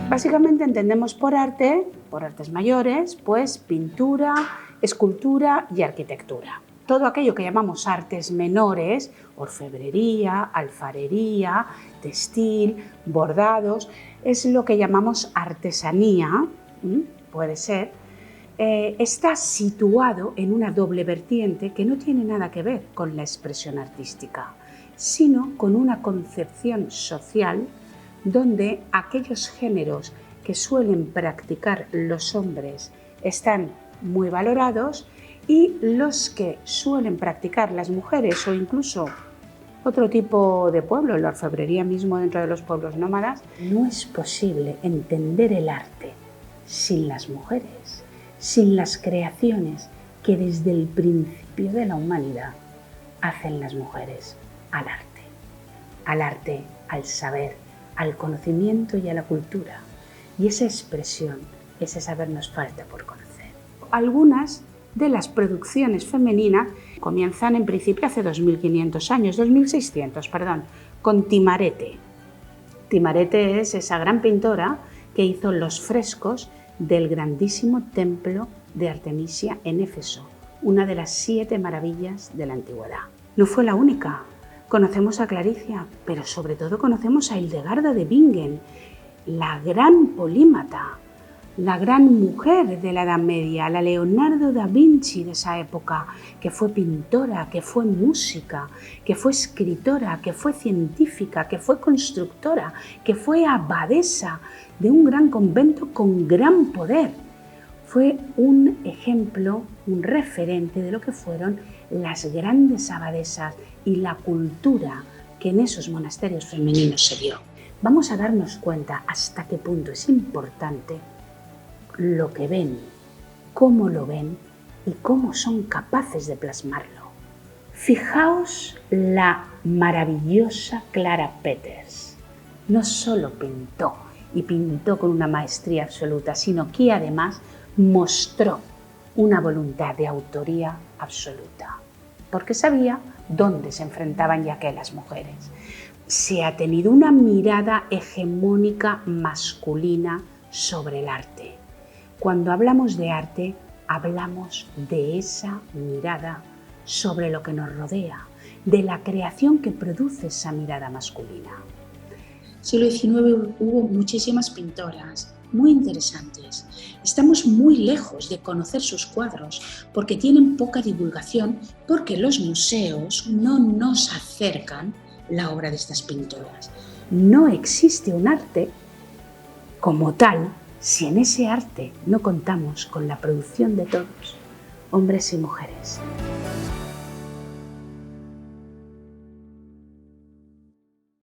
Básicamente entendemos por arte, por artes mayores, pues pintura, escultura y arquitectura. Todo aquello que llamamos artes menores, orfebrería, alfarería, textil, bordados, es lo que llamamos artesanía, puede ser. Está situado en una doble vertiente que no tiene nada que ver con la expresión artística, sino con una concepción social donde aquellos géneros que suelen practicar los hombres están muy valorados y los que suelen practicar las mujeres o incluso otro tipo de pueblo, la orfebrería mismo dentro de los pueblos nómadas. No es posible entender el arte sin las mujeres, sin las creaciones que desde el principio de la humanidad hacen las mujeres al arte, al saber, al conocimiento y a la cultura. Y esa expresión, ese saber nos falta por conocer. Algunas de las producciones femeninas comienzan en principio hace 2600 años, con Timarete. Timarete es esa gran pintora que hizo los frescos del grandísimo templo de Artemisia en Éfeso, una de las 7 maravillas de la antigüedad. No fue la única. Conocemos a Claricia, pero sobre todo conocemos a Hildegarda de Bingen, la gran polímata, la gran mujer de la Edad Media, la Leonardo da Vinci de esa época, que fue pintora, que fue música, que fue escritora, que fue científica, que fue constructora, que fue abadesa de un gran convento con gran poder. Fue un ejemplo, un referente de lo que fueron las grandes abadesas y la cultura que en esos monasterios femeninos se dio. Vamos a darnos cuenta hasta qué punto es importante lo que ven, cómo lo ven y cómo son capaces de plasmarlo. Fijaos la maravillosa Clara Peters. No solo pintó y pintó con una maestría absoluta, sino que además mostró una voluntad de autoría absoluta, porque sabía dónde se enfrentaban ya que las mujeres. Se ha tenido una mirada hegemónica masculina sobre el arte. Cuando hablamos de arte, hablamos de esa mirada sobre lo que nos rodea, de la creación que produce esa mirada masculina. Siglo XIX hubo muchísimas pintoras muy interesantes. Estamos muy lejos de conocer sus cuadros porque tienen poca divulgación, porque los museos no nos acercan la obra de estas pintoras. No existe un arte como tal si en ese arte no contamos con la producción de todos, hombres y mujeres.